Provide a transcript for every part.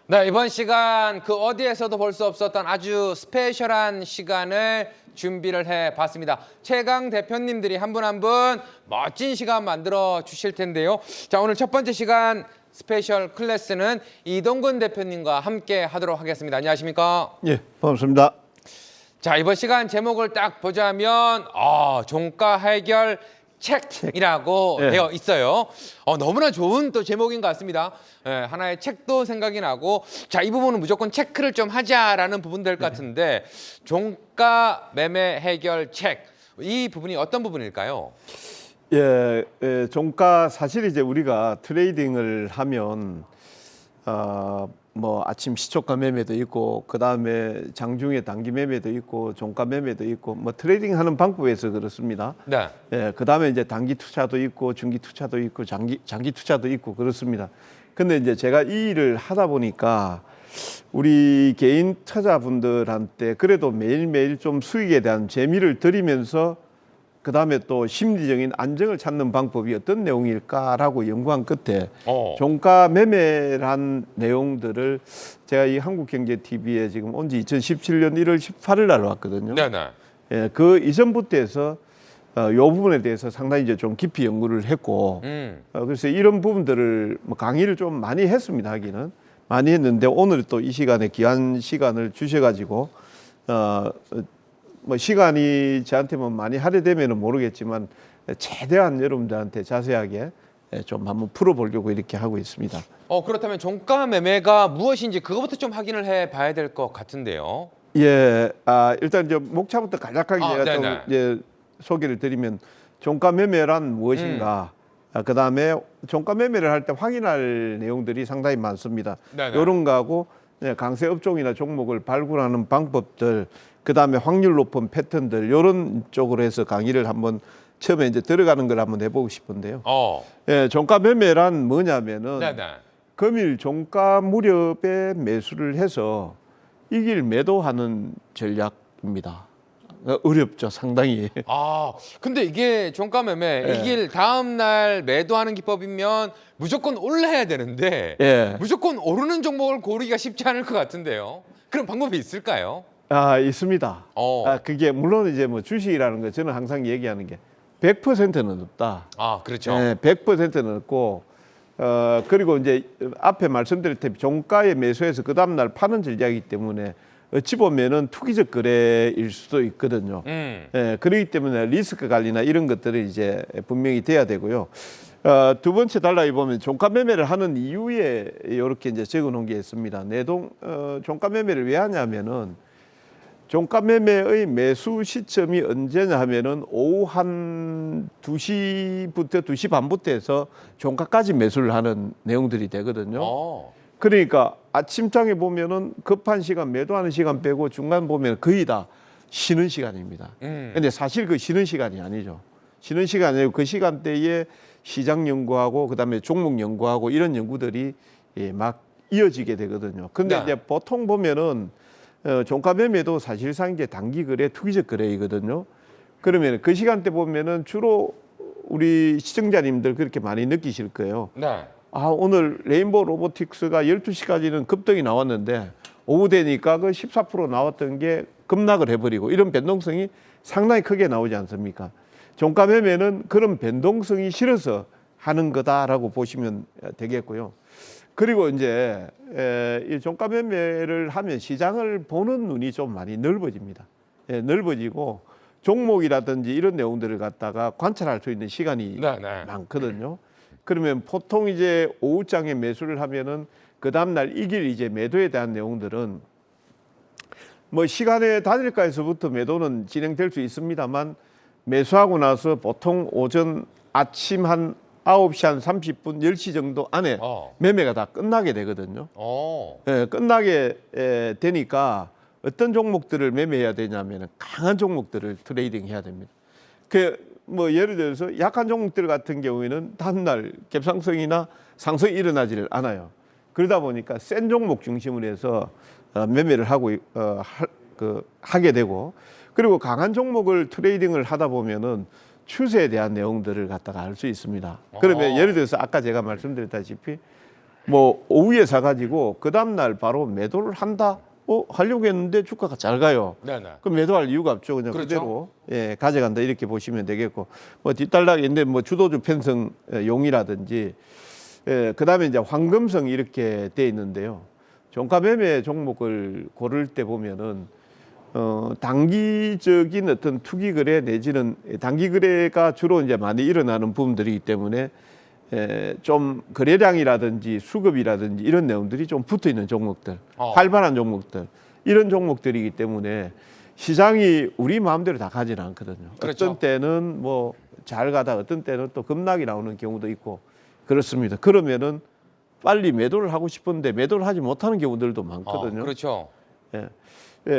네, 이번 시간 그 어디에서도 볼 수 없었던 아주 스페셜한 시간을 준비를 해봤습니다. 최강 대표님들이 한 분 한 분 멋진 시간 만들어 주실 텐데요. 자, 오늘 첫 번째 시간 스페셜 클래스는 이동근 대표님과 함께 하도록 하겠습니다. 안녕하십니까? 예, 반갑습니다. 자, 이번 시간 제목을 딱 보자면 종가 해결 책이라고 예. 되어 있어요. 너무나 좋은 또 제목인 것 같습니다. 하나의 책도 생각이 나고, 자, 이 부분은 무조건 체크를 좀 하자라는 부분 될 것 같은데, 종가 매매 해결 책, 이 부분이 어떤 부분일까요? 종가 사실 이제 우리가 트레이딩을 하면 뭐 아침 시초가 매매도 있고 그 다음에 장중에 단기 매매도 있고 종가 매매도 있고 뭐 트레이딩하는 방법에서 그렇습니다. 네. 그 다음에 이제 단기 투자도 있고 중기 투자도 있고 장기 투자도 있고 그렇습니다. 근데 이제 제가 이 일을 하다 보니까 우리 개인 투자자분들한테 그래도 매일매일 좀 수익에 대한 재미를 드리면서 그 다음에 또 심리적인 안정을 찾는 방법이 어떤 내용일까라고 연구한 끝에 종가 매매란 내용들을 제가 이 한국경제TV에 지금 온 지 2017년 1월 18일 날 왔거든요. 네네. 그 이전부터 해서 이 부분에 대해서 상당히 이제 좀 깊이 연구를 했고 그래서 이런 부분들을 뭐 강의를 좀 많이 했습니다. 하기는 많이 했는데 오늘 또 이 시간에 귀한 시간을 주셔가지고 뭐 시간이 저한테만 많이 할애되면은 모르겠지만 최대한 여러분들한테 자세하게 좀 한번 풀어보려고 이렇게 하고 있습니다. 그렇다면 종가 매매가 무엇인지 그거부터 좀 확인을 해봐야 될 것 같은데요. 일단 이제 목차부터 간략하게 제가 좀 이제 소개를 드리면 종가 매매란 무엇인가, 그 다음에 종가 매매를 할 때 확인할 내용들이 상당히 많습니다. 이런 거하고 강세 업종이나 종목을 발굴하는 방법들, 그 다음에 확률 높은 패턴들 이런 쪽으로 해서 강의를 한번 처음에 이제 들어가는 걸 한번 해보고 싶은데요. 종가 매매란 뭐냐면은 금일 종가 무렵에 매수를 해서 이길 매도하는 전략입니다. 어렵죠, 상당히. 근데 이게 종가 매매 이길 다음 날 매도하는 기법이면 무조건 올라야 되는데 무조건 오르는 종목을 고르기가 쉽지 않을 것 같은데요. 그런 방법이 있을까요? 있습니다. 그게 물론 이제 뭐 주식이라는 거 저는 항상 얘기하는 게 100%는 없다. 그렇죠. 100%는 없고 그리고 이제 앞에 말씀드릴 때 종가에 매수해서 그 다음 날 파는 전략이기 때문에 어찌 보면은 투기적 거래일 수도 있거든요. 그렇기 때문에 리스크 관리나 이런 것들이 이제 분명히 돼야 되고요. 두 번째 단락에 보면 종가 매매를 하는 이유에 이렇게 이제 적어 놓은 게 있습니다. 종가 매매를 왜 하냐면은 종가 매매의 매수 시점이 언제냐 하면은 오후 한 2시부터 2시 반부터 해서 종가까지 매수를 하는 내용들이 되거든요. 그러니까 아침장에 보면은 급한 시간, 매도하는 시간 빼고 중간 보면 거의 다 쉬는 시간입니다. 근데 사실 그 쉬는 시간이 아니죠. 쉬는 시간이 아니고 그 시간대에 시장 연구하고 그다음에 종목 연구하고 이런 연구들이 막 이어지게 되거든요. 근데 이제 보통 보면은 종가 매매도 사실상 이제 단기 거래, 투기적 거래이거든요. 그러면 그 시간대 보면은 주로 우리 시청자님들 그렇게 많이 느끼실 거예요. 오늘 레인보우 로보틱스가 12시까지는 급등이 나왔는데 오후 되니까 그 14% 나왔던 게 급락을 해버리고 이런 변동성이 상당히 크게 나오지 않습니까? 종가 매매는 그런 변동성이 싫어서 하는 거다라고 보시면 되겠고요. 그리고 이제 이 종가 매매를 하면 시장을 보는 눈이 좀 많이 넓어집니다. 넓어지고 종목이라든지 이런 내용들을 갖다가 관찰할 수 있는 시간이 많거든요. 그러면 보통 이제 오후장에 매수를 하면은 그 다음날 이길 이제 매도에 대한 내용들은 뭐 시간의 단일가에서부터 매도는 진행될 수 있습니다만 매수하고 나서 보통 오전 아침 한 9시 한 30분, 10시 정도 안에 매매가 다 끝나게 되거든요. 끝나게 되니까 어떤 종목들을 매매해야 되냐면 강한 종목들을 트레이딩 해야 됩니다. 뭐 예를 들어서 약한 종목들 같은 경우에는 다음날 갭상승이나 상승이 일어나지를 않아요. 그러다 보니까 센 종목 중심으로 해서 매매를 하게 되고, 그리고 강한 종목을 트레이딩을 하다 보면은 추세에 대한 내용들을 갖다가 알 수 있습니다. 그러면 예를 들어서 아까 제가 말씀드렸다시피 뭐 오후에 사가지고 그 다음 날 바로 매도를 한다. 하려고 했는데 주가가 잘 가요. 네네. 그럼 매도할 이유가 없죠. 그냥 그렇죠. 그대로 가져간다 이렇게 보시면 되겠고 뭐 뒷달락인데 뭐 주도주 편성 용이라든지 그다음에 이제 황금성 이렇게 돼 있는데요. 종가 매매 종목을 고를 때 보면은 단기적인 어떤 투기 거래 내지는 단기 거래가 주로 이제 많이 일어나는 부분들이기 때문에 좀 거래량이라든지 수급이라든지 이런 내용들이 좀 붙어 있는 종목들, 활발한 종목들 이런 종목들이기 때문에 시장이 우리 마음대로 다 가지는 않거든요. 그렇죠. 어떤 때는 뭐 잘 가다 어떤 때는 또 급락이 나오는 경우도 있고 그렇습니다. 그러면은 빨리 매도를 하고 싶은데 매도를 하지 못하는 경우들도 많거든요. 그렇죠.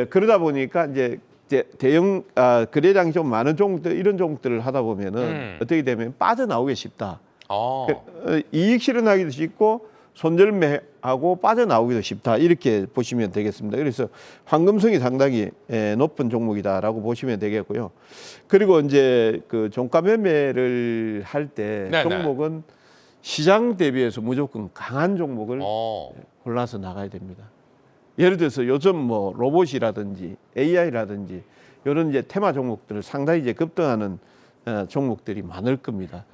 그러다 보니까 이제 대형 거래량이 좀 많은 종목들 이런 종목들을 하다 보면은 어떻게 되면 빠져나오기 쉽다. 이익 실현하기도 쉽고 손절매하고 빠져나오기도 쉽다 이렇게 보시면 되겠습니다. 그래서 황금성이 상당히 높은 종목이다라고 보시면 되겠고요. 그리고 이제 그 종가 매매를 할 때 종목은 시장 대비해서 무조건 강한 종목을 골라서 나가야 됩니다. 예를 들어서 요즘 뭐 로봇이라든지 AI라든지 이런 이제 테마 종목들을 상당히 이제 급등하는 종목들이 많을 겁니다.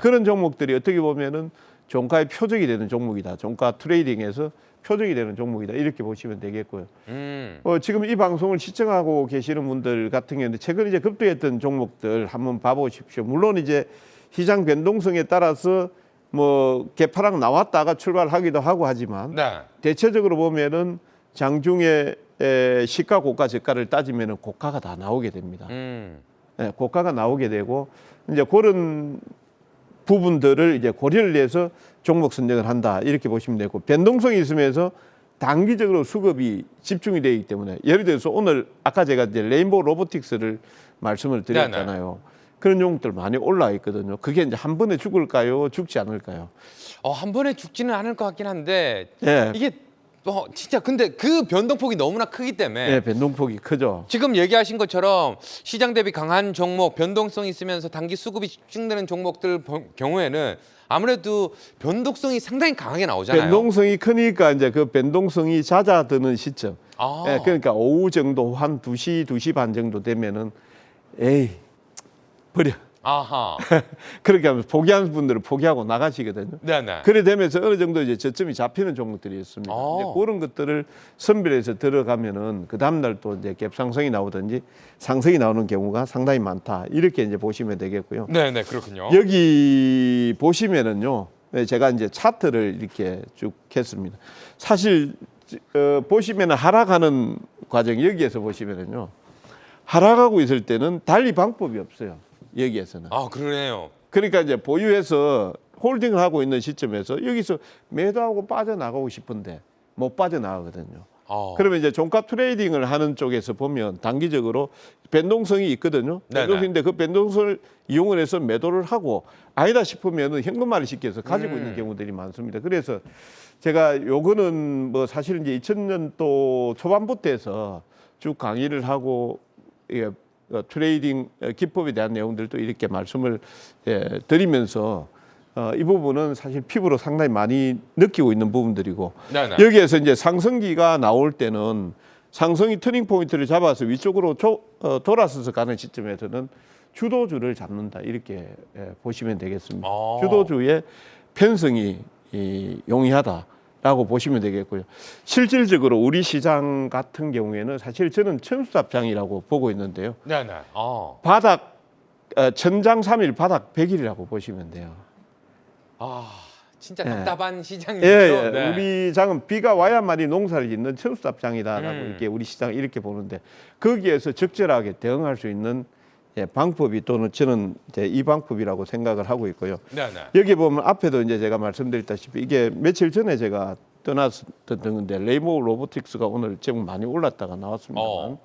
그런 종목들이 어떻게 보면은 종가의 표적이 되는 종목이다. 종가 트레이딩에서 표적이 되는 종목이다. 이렇게 보시면 되겠고요. 지금 이 방송을 시청하고 계시는 분들 같은 경우는 최근 이제 급등했던 종목들 한번 봐보십시오. 물론 이제 시장 변동성에 따라서 뭐 개파락 나왔다가 출발하기도 하고 하지만 대체적으로 보면은 장중에 시가 고가 저가를 따지면은 고가가 다 나오게 됩니다. 고가가 나오게 되고 이제 그런 부분들을 이제 고려를 해서 종목 선정을 한다 이렇게 보시면 되고 변동성이 있으면서 단기적으로 수급이 집중이 되기 때문에 예를 들어서 오늘 아까 제가 이제 레인보우 로보틱스를 말씀을 드렸잖아요. 그런 종목들 많이 올라와 있거든요. 그게 이제 한 번에 죽을까요? 죽지 않을까요? 한 번에 죽지는 않을 것 같긴 한데 이게 진짜 근데 그 변동폭이 너무나 크기 때문에 변동폭이 크죠. 지금 얘기하신 것처럼 시장 대비 강한 종목, 변동성이 있으면서 단기 수급이 집중되는 종목들 경우에는 아무래도 변동성이 상당히 강하게 나오잖아요. 변동성이 크니까 이제 그 변동성이 잦아드는 시점. 그러니까 오후 정도 한 2시, 2시 반 정도 되면은 에이 버려. 그렇게 하면서 포기하는 분들은 포기하고 나가시거든요. 그래 되면서 어느 정도 이제 저점이 잡히는 종목들이 있습니다. 이제 그런 것들을 선별해서 들어가면은 그 다음 날 또 이제 갭상승이 나오든지 상승이 나오는 경우가 상당히 많다. 이렇게 이제 보시면 되겠고요. 그렇군요. 여기 보시면은요, 제가 이제 차트를 이렇게 쭉 했습니다. 사실 보시면은 하락하는 과정 여기에서 보시면은요, 하락하고 있을 때는 달리 방법이 없어요. 여기에서는. 그러네요. 그러니까 이제 보유해서 홀딩을 하고 있는 시점에서 여기서 매도하고 빠져나가고 싶은데 못 빠져나가거든요. 그러면 이제 종가 트레이딩을 하는 쪽에서 보면 단기적으로 변동성이 있거든요. 변동성인데 그 변동성을 이용을 해서 매도를 하고 아니다 싶으면 현금화를 시켜서 가지고 있는 경우들이 많습니다. 그래서 제가 요거는 뭐 사실 이제 2000년도 초반부터 해서 쭉 강의를 하고 트레이딩 기법에 대한 내용들도 이렇게 말씀을 드리면서 이 부분은 사실 피부로 상당히 많이 느끼고 있는 부분들이고 여기에서 이제 상승기가 나올 때는 상승이 터닝 포인트를 잡아서 위쪽으로 돌아서서 가는 시점에서는 주도주를 잡는다 이렇게 보시면 되겠습니다. 주도주의 편성이 용이하다라고 보시면 되겠고요. 실질적으로 우리 시장 같은 경우에는 사실 저는 천수답장이라고 보고 있는데요. 바닥 천장 3일 바닥 100일이라고 보시면 돼요. 진짜 답답한 시장이죠. 우리 장은 비가 와야만이 농사를 짓는 천수답장이다라고 이렇게 우리 시장 이렇게 보는데 거기에서 적절하게 대응할 수 있는 방법이 또는 저는 이제 이 방법이라고 생각을 하고 있고요. 여기 보면 앞에도 이제 제가 말씀드렸다시피 이게 며칠 전에 제가 떠났던 건데 레인보우 로보틱스가 오늘 제목 많이 올랐다가 나왔습니다만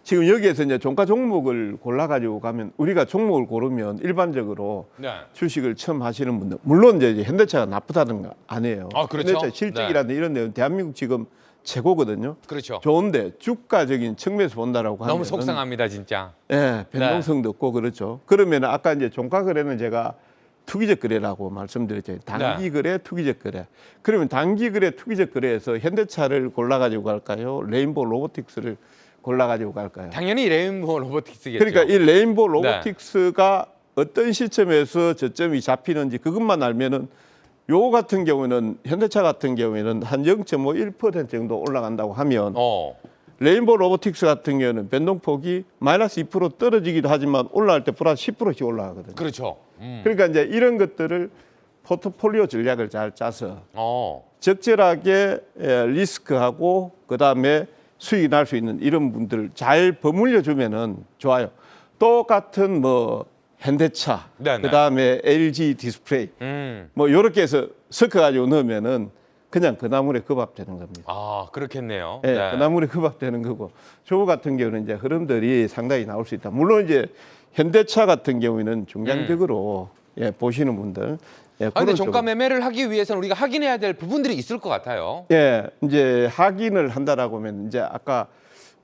지금 여기에서 이제 종가 종목을 골라가지고 가면 우리가 종목을 고르면 일반적으로 주식을 처음 하시는 분들 물론 이제 현대차가 나쁘다는 거 아니에요. 현대차 실적이라든 이런 내용 대한민국 지금 최고거든요. 좋은데 주가적인 측면에서 본다라고 하면 너무 속상합니다, 진짜. 변동성도 없고 그렇죠. 그러면 아까 이제 종가 거래는 제가 투기적 거래라고 말씀드렸죠. 단기 거래, 투기적 거래. 그러면 단기 거래, 투기적 거래에서 현대차를 골라가지고 갈까요? 레인보우 로보틱스를 골라가지고 갈까요? 당연히 레인보우 로보틱스겠죠. 그러니까 이 레인보우 로보틱스가 어떤 시점에서 저점이 잡히는지 그것만 알면은 요 같은 경우는 현대차 같은 경우에는 한 0.51% 정도 올라간다고 하면 레인보우 로보틱스 같은 경우는 변동폭이 마이너스 2% 떨어지기도 하지만 올라갈 때 플러스 10%씩 올라가거든요. 그렇죠. 그러니까 이제 이런 것들을 포트폴리오 전략을 잘 짜서 적절하게 리스크하고 그다음에 수익이 날 수 있는 이런 분들을 잘 버무려 주면은 좋아요. 똑같은 뭐 현대차, 네네. 그다음에 LG 디스플레이 뭐 요렇게 해서 섞어 가지고 넣으면은 그냥 그 나물에 그 밥 되는 겁니다. 아, 그렇겠네요. 예, 네. 그 나물에 그 밥 되는 거고. 저 같은 경우는 이제 흐름들이 상당히 나올 수 있다. 물론 이제 현대차 같은 경우에는 중장적으로 예, 보시는 분들. 예, 근데 그런 종가 매매를 하기 위해서는 우리가 확인해야 될 부분들이 있을 것 같아요. 예, 이제 확인을 한다라고 하면 이제 아까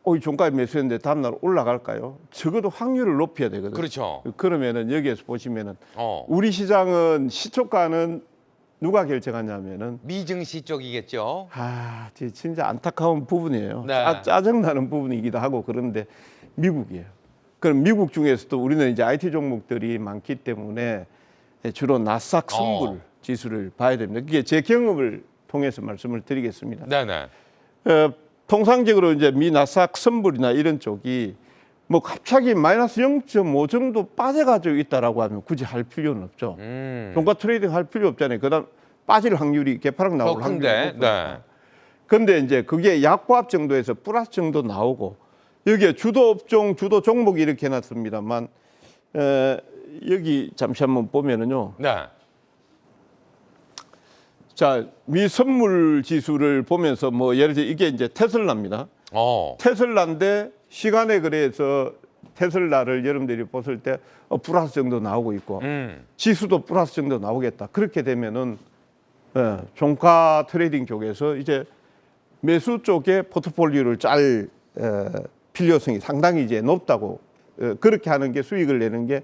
이 종가에 매수했는데 다음날 올라갈까요? 적어도 확률을 높여야 되거든요. 그렇죠. 그러면은 여기에서 보시면은 어. 우리 시장은 시초가는 누가 결정하냐면은 미증시 쪽이겠죠. 진짜 안타까운 부분이에요. 네. 짜증나는 부분이기도 하고 그런데 미국이에요. 그럼 미국 중에서도 우리는 이제 IT 종목들이 많기 때문에 주로 나스닥 선물 지수를 봐야 됩니다. 그게 제 경험을 통해서 말씀을 드리겠습니다. 네네. 통상적으로 이제 미 나스닥 선물이나 이런 쪽이 뭐 갑자기 마이너스 0.5 정도 빠져가지고 있다라고 하면 굳이 할 필요는 없죠. 종가 트레이딩 할 필요 없잖아요. 그다음 빠질 확률이 개파락 나올 확률이 높아요. 네. 근데 이제 그게 약보합 정도에서 플러스 정도 나오고 여기에 주도 업종, 주도 종목이 이렇게 해놨습니다만 여기 잠시 한번 보면은요. 네. 자, 미 선물 지수를 보면서 뭐 예를 들어 이게 이제 테슬라입니다. 테슬라인데 시간에 거래해서 테슬라를 여러분들이 보실 때 플러스 정도 나오고 있고 지수도 플러스 정도 나오겠다. 그렇게 되면은 종가 트레이딩 쪽에서 이제 매수 쪽에 포트폴리오를 짤 필요성이 상당히 이제 높다고 그렇게 하는 게 수익을 내는 게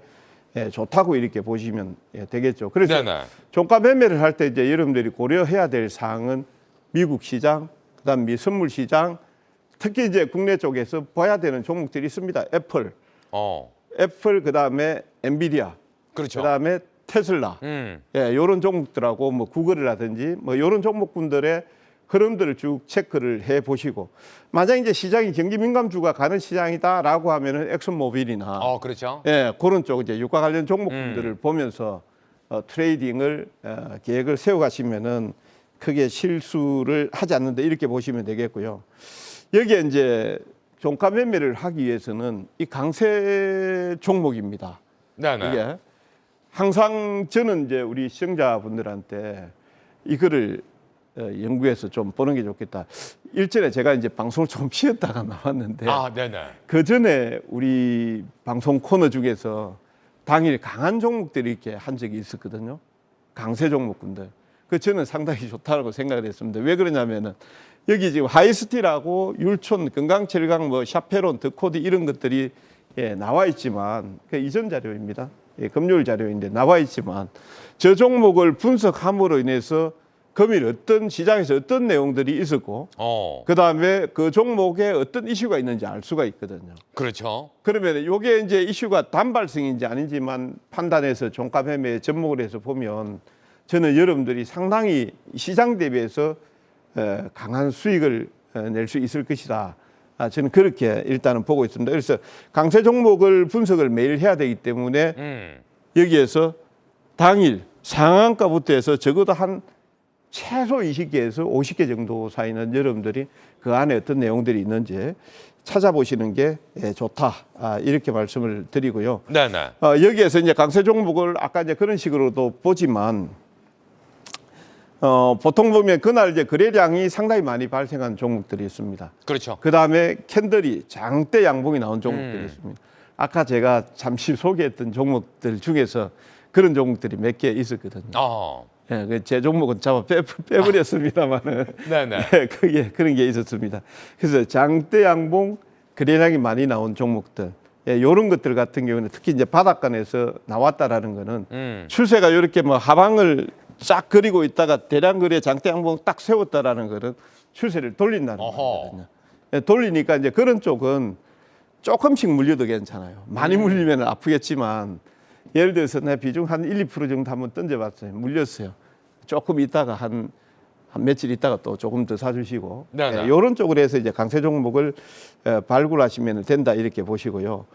좋다고 이렇게 보시면 되겠죠. 그래서 네네. 종가 매매를 할 때 이제 여러분들이 고려해야 될 사항은 미국 시장, 그다음 미 선물 시장, 특히 이제 국내 쪽에서 봐야 되는 종목들이 있습니다. 애플 그다음에 엔비디아, 그렇죠. 그다음에 테슬라, 이런 종목들하고 뭐 구글이라든지 뭐 이런 종목군들의 흐름들을 쭉 체크를 해 보시고 만약 이제 시장이 경기 민감주가 가는 시장이다라고 하면은 엑슨모빌이나 그렇죠. 그런 쪽 이제 유가 관련 종목들을 보면서 트레이딩을 계획을 세워 가시면은 크게 실수를 하지 않는다 이렇게 보시면 되겠고요. 여기에 이제 종가 매매를 하기 위해서는 이 강세 종목입니다. 네네. 이게 항상 저는 이제 우리 시청자분들한테 이거를 연구해서 좀 보는 게 좋겠다. 일전에 제가 이제 방송을 좀 쉬었다가 나왔는데 네네. 그 전에 우리 방송 코너 중에서 당일 강한 종목들이 이렇게 한 적이 있었거든요. 강세 종목군들. 그 저는 상당히 좋다고 생각을 했습니다. 왜 그러냐면은 여기 지금 하이스틸하고 율촌, 건강철강, 뭐 샤페론, 더코디 이런 것들이 나와 있지만 그 이전 자료입니다. 금요일 자료인데 나와 있지만 저 종목을 분석함으로 인해서 금일 어떤 시장에서 어떤 내용들이 있었고 그다음에 그 종목에 어떤 이슈가 있는지 알 수가 있거든요. 그렇죠. 그러면 이게 이제 이슈가 단발성인지 아닌지만 판단해서 종가 매매에 접목을 해서 보면 저는 여러분들이 상당히 시장 대비해서 강한 수익을 낼 수 있을 것이다. 저는 그렇게 일단은 보고 있습니다. 그래서 강세 종목을 분석을 매일 해야 되기 때문에 여기에서 당일 상한가부터 해서 적어도 한 최소 20개에서 50개 정도 사이는 여러분들이 그 안에 어떤 내용들이 있는지 찾아보시는 게 좋다. 이렇게 말씀을 드리고요. 네네. 여기에서 이제 강세 종목을 아까 이제 그런 식으로도 보지만 보통 보면 그날 이제 거래량이 상당히 많이 발생한 종목들이 있습니다. 그렇죠. 그 다음에 캔들이 장대 양봉이 나온 종목들이 있습니다. 아까 제가 잠시 소개했던 종목들 중에서 그런 종목들이 몇 개 있었거든요. 제 종목은 잡아 빼버렸습니다만은. 네네. 그게 그런 게 있었습니다. 그래서 장대 양봉 거래량이 많이 나온 종목들, 이런 것들 같은 경우는 특히 이제 바닷가에서 나왔다라는 거는 추세가 이렇게 뭐 하방을 쫙 그리고 있다가 대량거리에 장대양봉 딱 세웠다라는 거는 추세를 돌린다는 거거든요. 돌리니까 이제 그런 쪽은 조금씩 물려도 괜찮아요. 많이 물리면 아프겠지만 예를 들어서 내 비중 한 1, 2% 정도 한번 던져봤어요. 물렸어요. 조금 있다가 한 며칠 있다가 또 조금 더 사주시고 이런 쪽으로 해서 이제 강세 종목을 발굴하시면 된다 이렇게 보시고요.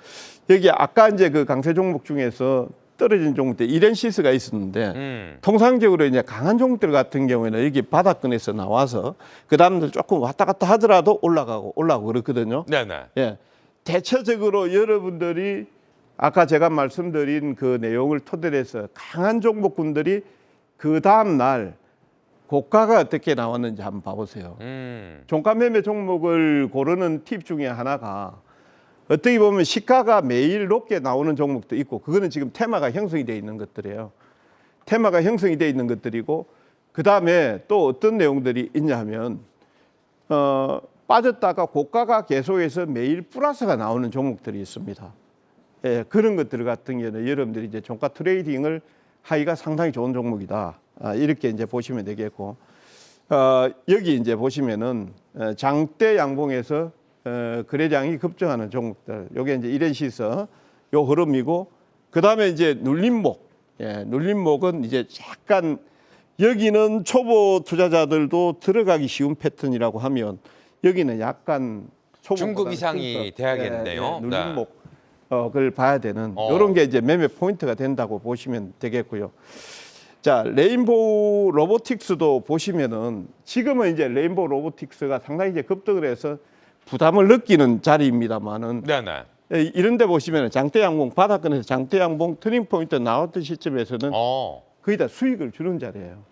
여기 아까 이제 그 강세 종목 중에서 떨어진 종목 때 이렌시스가 있었는데 통상적으로 이제 강한 종목들 같은 경우에는 여기 바닥권에서 나와서 그 다음날 조금 왔다 갔다 하더라도 올라가고 그렇거든요. 네네. 예, 대체적으로 여러분들이 아까 제가 말씀드린 그 내용을 토대로 해서 강한 종목군들이 그 다음 날 고가가 어떻게 나왔는지 한번 봐보세요. 종가 매매 종목을 고르는 팁 중에 하나가 어떻게 보면 시가가 매일 높게 나오는 종목도 있고 그거는 지금 테마가 형성이 되어 있는 것들이에요. 테마가 형성이 되어 있는 것들이고 그 다음에 또 어떤 내용들이 있냐 하면 빠졌다가 고가가 계속해서 매일 플러스가 나오는 종목들이 있습니다. 예, 그런 것들 같은 경우는 여러분들이 이제 종가 트레이딩을 하기가 상당히 좋은 종목이다. 이렇게 이제 보시면 되겠고 여기 이제 보시면은 장대 양봉에서 거래량이 급증하는 종목들. 요게 이제 이렌시스 요 흐름이고 그다음에 이제 눌림목. 예, 눌림목은 이제 약간 여기는 초보 투자자들도 들어가기 쉬운 패턴이라고 하면 여기는 약간 중급 이상이 돼야겠네요. 눌림목 그걸 봐야 되는 이런 게 이제 매매 포인트가 된다고 보시면 되겠고요. 자, 레인보우 로보틱스도 보시면은 지금은 이제 레인보우 로보틱스가 상당히 이제 급등을 해서 부담을 느끼는 자리입니다만은 이런 데 보시면은 장대 양봉 바닥권에서 장대 양봉 터닝 포인트 나왔던 시점에서는 거의 다 수익을 주는 자리예요.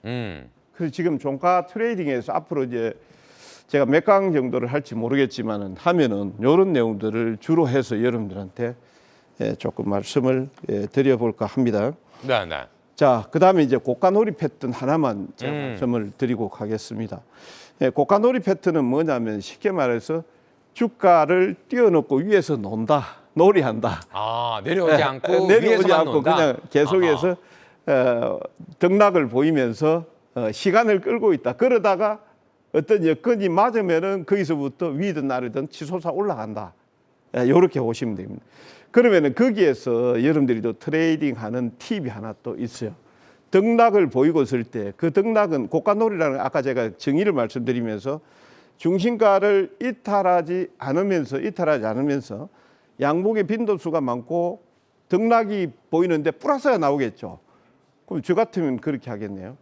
그래서 지금 종가 트레이딩에서 앞으로 이제 제가 몇 강 정도를 할지 모르겠지만은 하면은 이런 내용들을 주로 해서 여러분들한테 조금 말씀을 드려볼까 합니다. 자, 그다음에 이제 고가놀이 패턴 하나만 제가 말씀을 드리고 가겠습니다. 고가놀이 패턴은 뭐냐면 쉽게 말해서 주가를 띄워놓고 위에서 논다, 놀이한다. 내려오지 않고 내려오지 않고 논다. 그냥 계속해서 등락을 보이면서 시간을 끌고 있다. 그러다가 어떤 여건이 맞으면은 거기서부터 위든 아래든 치솟아 올라간다. 이렇게 보시면 됩니다. 그러면은 거기에서 여러분들이 또 트레이딩하는 팁이 하나 또 있어요. 등락을 보이고 있을 때 그 등락은 고가놀이라는 아까 제가 정의를 말씀드리면서 중심가를 이탈하지 않으면서 양봉의 빈도수가 많고 등락이 보이는데 플러스가 나오겠죠. 그럼 저 같으면 그렇게 하겠네요.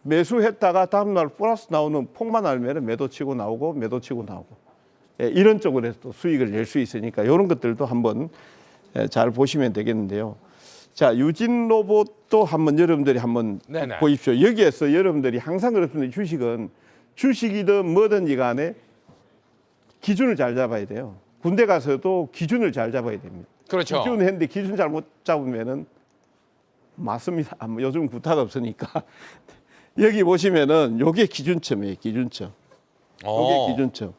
매수했다가 다음날 플러스 나오는 폭만 알면 매도 치고 나오고 이런 쪽으로 해서 또 수익을 낼 수 있으니까 이런 것들도 한번 잘 보시면 되겠는데요. 자, 유진 로봇도 한번 여러분들이 한번 보십시오. 여기에서 여러분들이 항상 그렇습니다. 주식은 주식이든 뭐든지 간에 기준을 잘 잡아야 돼요. 군대 가서도 기준을 잘 잡아야 됩니다. 그렇죠. 기준 했는데 기준 잘못 잡으면은 맞습니다. 요즘 구타가 없으니까. 여기 보시면은 요게 기준점이에요. 기준점. 요게 기준점.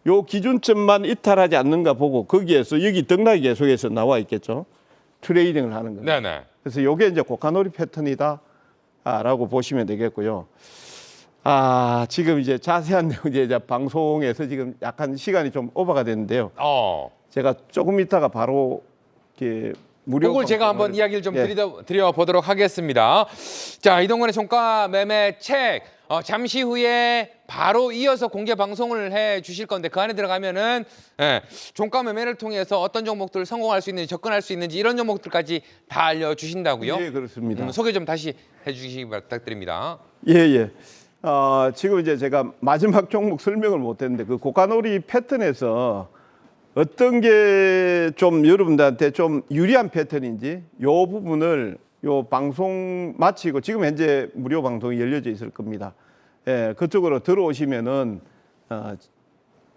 요 기준점만 이탈하지 않는가 보고 거기에서 여기 등락이 계속해서 나와 있겠죠. 트레이딩을 하는 거예요. 그래서 요게 이제 고가놀이 패턴이다라고 보시면 되겠고요. 지금 이제 자세한 내용 이제 방송에서 지금 약간 시간이 좀 오버가 됐는데요. 제가 조금 있다가 바로 이렇게 그걸 제가 한번 이야기를 좀 드려보도록 하겠습니다. 자, 이동건의 종가 매매 책 잠시 후에 바로 이어서 공개 방송을 해 주실 건데 그 안에 들어가면은 종가 매매를 통해서 어떤 종목들 성공할 수 있는지 접근할 수 있는지 이런 종목들까지 다 알려주신다고요? 예, 그렇습니다. 소개 좀 다시 해주시기 부탁드립니다. 예. 지금 이제 제가 마지막 종목 설명을 못했는데 그 고가놀이 패턴에서 어떤 게 좀 여러분들한테 좀 유리한 패턴인지 요 부분을 요 방송 마치고 지금 현재 무료 방송이 열려져 있을 겁니다. 그쪽으로 들어오시면은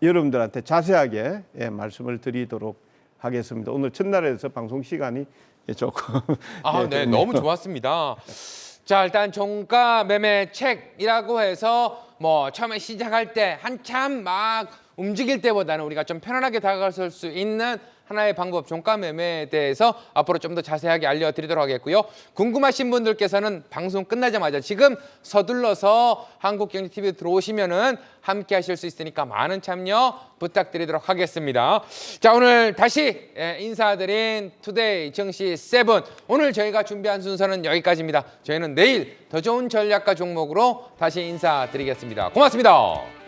여러분들한테 자세하게 말씀을 드리도록 하겠습니다. 오늘 첫날에서 방송 시간이 조금 네, 너무 좋았습니다. 자, 일단 종가 매매 책이라고 해서 뭐 처음에 시작할 때 한참 막 움직일 때보다는 우리가 좀 편안하게 다가갈 수 있는 하나의 방법 종가 매매에 대해서 앞으로 좀 더 자세하게 알려드리도록 하겠고요. 궁금하신 분들께서는 방송 끝나자마자 지금 서둘러서 한국경제TV 들어오시면은 함께 하실 수 있으니까 많은 참여 부탁드리도록 하겠습니다. 자, 오늘 다시 인사드린 투데이 증시 7. 오늘 저희가 준비한 순서는 여기까지입니다. 저희는 내일 더 좋은 전략과 종목으로 다시 인사드리겠습니다. 고맙습니다.